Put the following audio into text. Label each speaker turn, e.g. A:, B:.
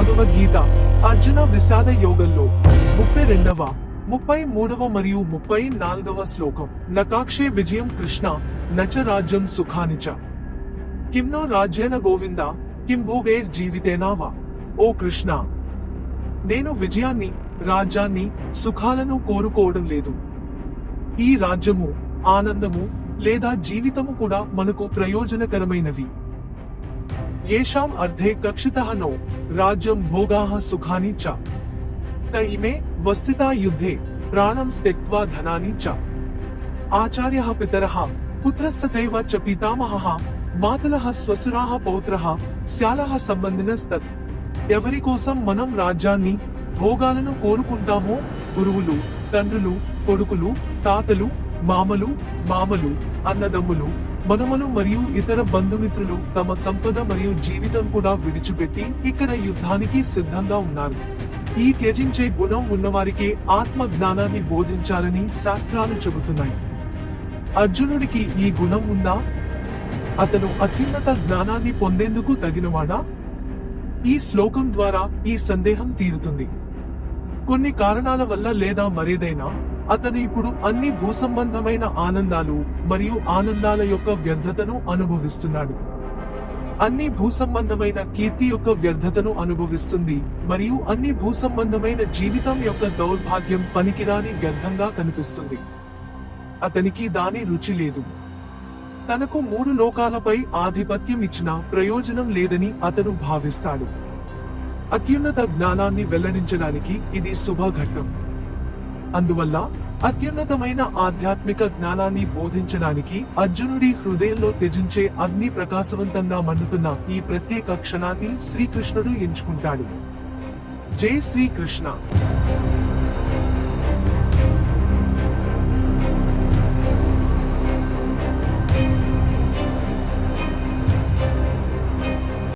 A: భగవద్గీత అర్జున విషాద యోగంలో 32వ 33వ మరియు 34వ శ్లోకం నకాక్షే విజయం కృష్ణ నచ రాజ్యం సుఖాని చ కిమ్నో రాజ్యేన గోవింద కిం భోగైర్ జీవితేనా వా. ఓ కృష్ణ, నేను విజయాన్ని, రాజ్యాన్ని, సుఖాలను కోరుకోవడం లేదు. ఈ రాజ్యము, ఆనందము లేదా జీవితము కూడా మనకు ప్రయోజనకరమైనవి. येषाम् अर्धे कक्षितः नो राज्यं भोगाः सुखानि च त इमे वस्थिता युद्धे प्राणं त्यक्त्वा धनानि च. आचार्यः पितरः पुत्रस्तथैव च पितामहः मातुलः स्वसुराः पौत्रः स्यालः సంబంధినస్తత్. ఎవరి కోసం మనం రాజ్యాన్ని, భోగాలను కోరుకుంటామో గురువులు, తండ్రులు, కొడుకులు, తాతలు, మామలు, అన్నదమ్ములు, మనుమలు మరియు ఇతర బంధుమిత్రులు తమ సంపద మరియు జీవితం కూడా విడిచిపెట్టి ఇక్కడ యుద్ధానికి సిద్ధంగా ఉన్నారు. ఈ త్యజించే గుణం ఉన్నవారికే ఆత్మ జ్ఞానాన్ని బోధించాలని శాస్త్రాలు చెబుతున్నాయి. అర్జునుడికి ఈ గుణం ఉందా? అతను అత్యున్నత జ్ఞానాన్ని పొందేందుకు తగినవాడా? ఈ శ్లోకం ద్వారా ఈ సందేహం తీరుతుంది. కొన్ని కారణాల వల్ల లేదా మరేదైనా అతను ఇప్పుడు అన్ని భూసంబంధమైన ఆనందాలు మరియు ఆనందాల యొక్క వ్యర్థతను అనుభవిస్తున్నాడు. అన్ని భూసంబంధమైన కీర్తి యొక్క వ్యర్థతను అనుభవిస్తుంది మరియు అన్ని భూసంబంధమైన జీవితం యొక్క దౌర్భాగ్యం పనికిరాని వ్యర్థంగా కనిపిస్తుంది. అతనికి దాని రుచి లేదు. తనకు 3 లోకాలపై ఆధిపత్యం ఇచ్చినా ప్రయోజనం లేదని అతను భావిస్తాడు. అత్యున్నత జ్ఞానాన్ని వెల్లడించడానికి ఇది శుభఘట్టం. అందువల్ల అత్యున్నతమైన ఆధ్యాత్మిక జ్ఞానాన్ని బోధించడానికి అర్జునుడి హృదయంలో త్యజించే అగ్ని ప్రకాశవంతంగా మండుతున్న ఈ ప్రత్యేక క్షణాన్ని శ్రీకృష్ణుడు ఎంచుకుంటాడు. జై శ్రీకృష్ణ.